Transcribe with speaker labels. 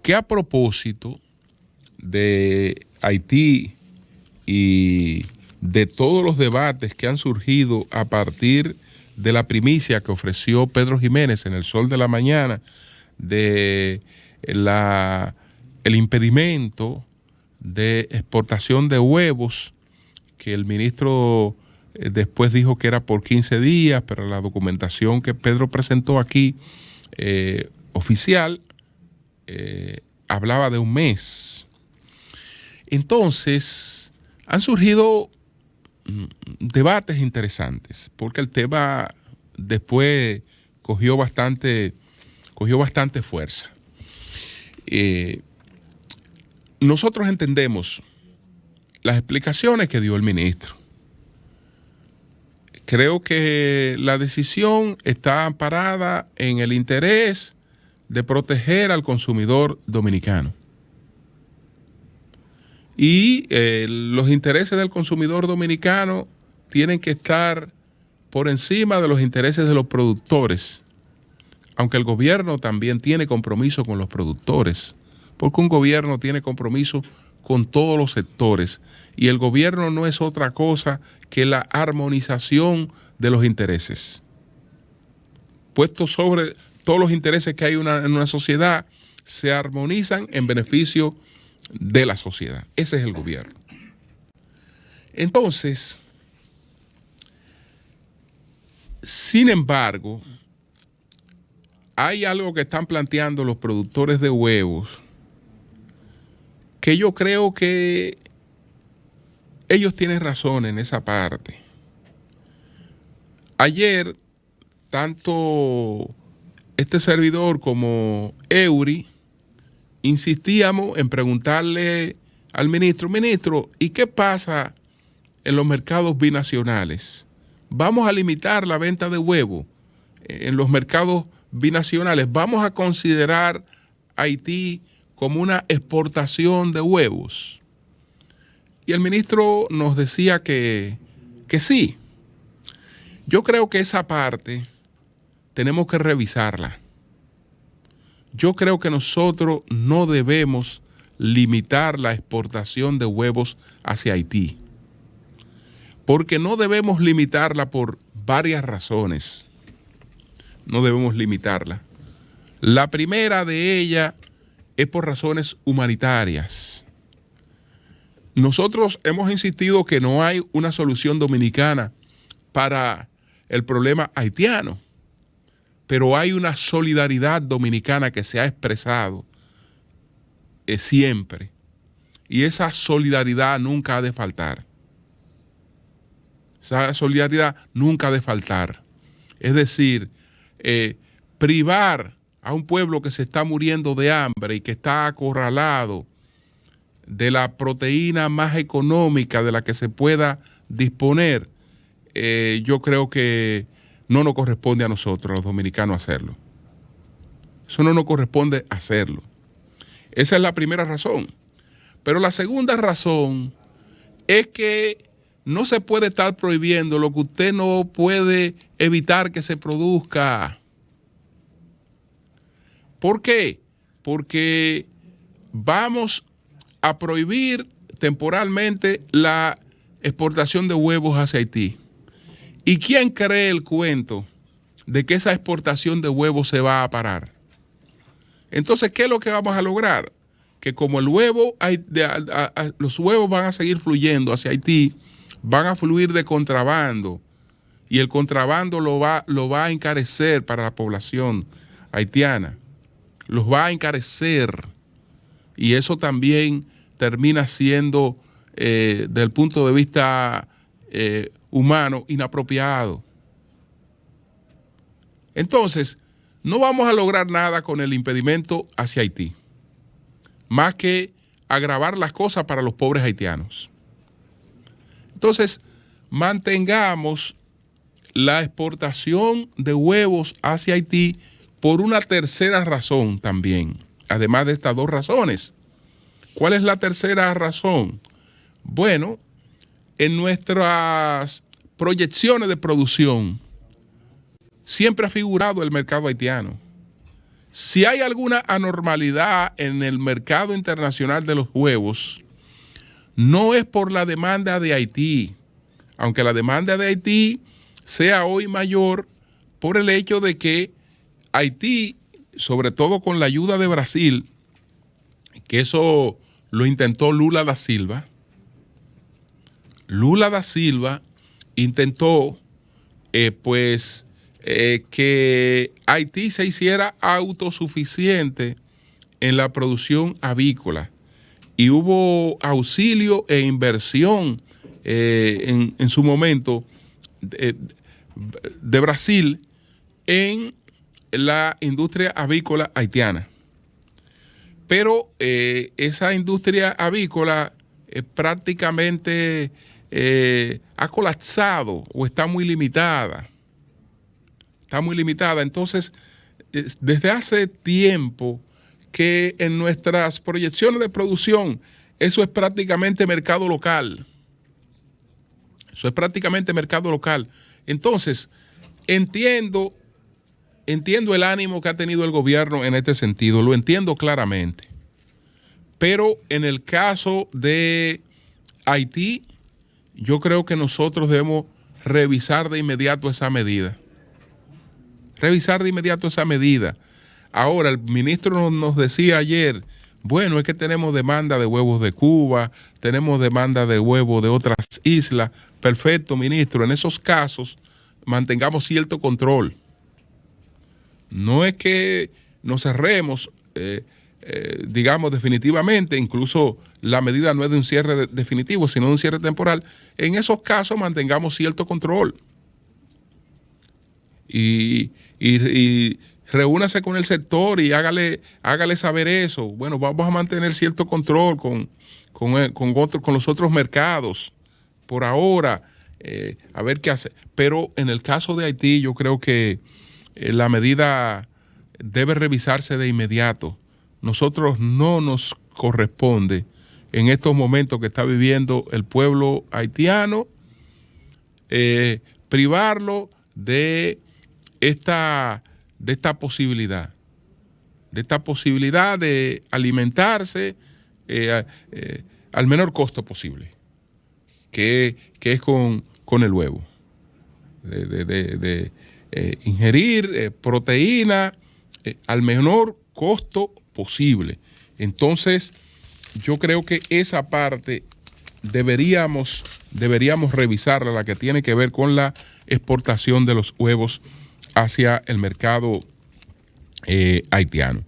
Speaker 1: Que a propósito de Haití y de todos los debates que han surgido a partir de la primicia que ofreció Pedro Jiménez en El Sol de la Mañana de el impedimento de exportación de huevos, que el ministro después dijo que era por 15 días, pero la documentación que Pedro presentó aquí oficial hablaba de un mes. Entonces, han surgido debates interesantes, porque el tema después cogió bastante fuerza. Nosotros entendemos las explicaciones que dio el ministro. Creo que la decisión está amparada en el interés de proteger al consumidor dominicano. Y los intereses del consumidor dominicano tienen que estar por encima de los intereses de los productores, aunque el gobierno también tiene compromiso con los productores, porque un gobierno tiene compromiso con todos los sectores, y el gobierno no es otra cosa que la armonización de los intereses. Puesto sobre todos los intereses que hay en una sociedad, se armonizan en beneficio de la sociedad. Ese es el gobierno. Entonces, sin embargo, hay algo que están planteando los productores de huevos que yo creo que ellos tienen razón en esa parte. Ayer, tanto este servidor como Eury insistíamos en preguntarle al ministro, ¿y qué pasa en los mercados binacionales? ¿Vamos a limitar la venta de huevos en los mercados binacionales? ¿Vamos a considerar Haití como una exportación de huevos? Y el ministro nos decía que sí. Yo creo que esa parte tenemos que revisarla. Yo creo que nosotros no debemos limitar la exportación de huevos hacia Haití, porque no debemos limitarla por varias razones. No debemos limitarla. La primera de ellas es por razones humanitarias. Nosotros hemos insistido que no hay una solución dominicana para el problema haitiano, pero hay una solidaridad dominicana que se ha expresado siempre, y esa solidaridad nunca ha de faltar. Esa solidaridad nunca ha de faltar. Es decir, privar a un pueblo que se está muriendo de hambre y que está acorralado de la proteína más económica de la que se pueda disponer, yo creo que no nos corresponde a nosotros, a los dominicanos, hacerlo. Eso no nos corresponde hacerlo. Esa es la primera razón. Pero la segunda razón es que no se puede estar prohibiendo lo que usted no puede evitar que se produzca. ¿Por qué? Porque vamos a prohibir temporalmente la exportación de huevos hacia Haití. ¿Y quién cree el cuento de que esa exportación de huevos se va a parar? Entonces, ¿qué es lo que vamos a lograr? Que como el huevo, los huevos van a seguir fluyendo hacia Haití, van a fluir de contrabando, y el contrabando lo va a encarecer para la población haitiana. Los va a encarecer, y eso también termina siendo, desde el punto de vista humano, inapropiado. Entonces, no vamos a lograr nada con el impedimento hacia Haití, más que agravar las cosas para los pobres haitianos. Entonces, mantengamos la exportación de huevos hacia Haití por una tercera razón también, además de estas dos razones. ¿Cuál es la tercera razón? Bueno, en nuestras proyecciones de producción, siempre ha figurado el mercado haitiano. Si hay alguna anormalidad en el mercado internacional de los huevos, no es por la demanda de Haití, aunque la demanda de Haití sea hoy mayor por el hecho de que Haití, sobre todo con la ayuda de Brasil, que eso lo intentó Lula da Silva. Lula da Silva intentó que Haití se hiciera autosuficiente en la producción avícola y hubo auxilio e inversión en su momento de Brasil en la industria avícola haitiana. Pero esa industria avícola prácticamente ha colapsado o está muy limitada. Está muy limitada. Entonces, desde hace tiempo que en nuestras proyecciones de producción, eso es prácticamente mercado local. Eso es prácticamente mercado local. Entonces, entiendo el ánimo que ha tenido el gobierno en este sentido, lo entiendo claramente. Pero en el caso de Haití, yo creo que nosotros debemos revisar de inmediato esa medida. Revisar de inmediato esa medida. Ahora, el ministro nos decía ayer, bueno, es que tenemos demanda de huevos de Cuba, tenemos demanda de huevos de otras islas. Perfecto, ministro, en esos casos mantengamos cierto control. No es que nos cerremos, digamos, definitivamente, incluso la medida no es de un cierre definitivo, sino de un cierre temporal. En esos casos mantengamos cierto control. Y reúnase con el sector y hágale saber eso. Bueno, vamos a mantener cierto control con los otros mercados por ahora, a ver qué hace. Pero en el caso de Haití, yo creo que la medida debe revisarse de inmediato. Nosotros no nos corresponde en estos momentos que está viviendo el pueblo haitiano privarlo de esta posibilidad de alimentarse al menor costo posible, que es con el huevo, de ingerir proteína al menor costo posible. Entonces, yo creo que esa parte deberíamos revisarla, la que tiene que ver con la exportación de los huevos hacia el mercado haitiano.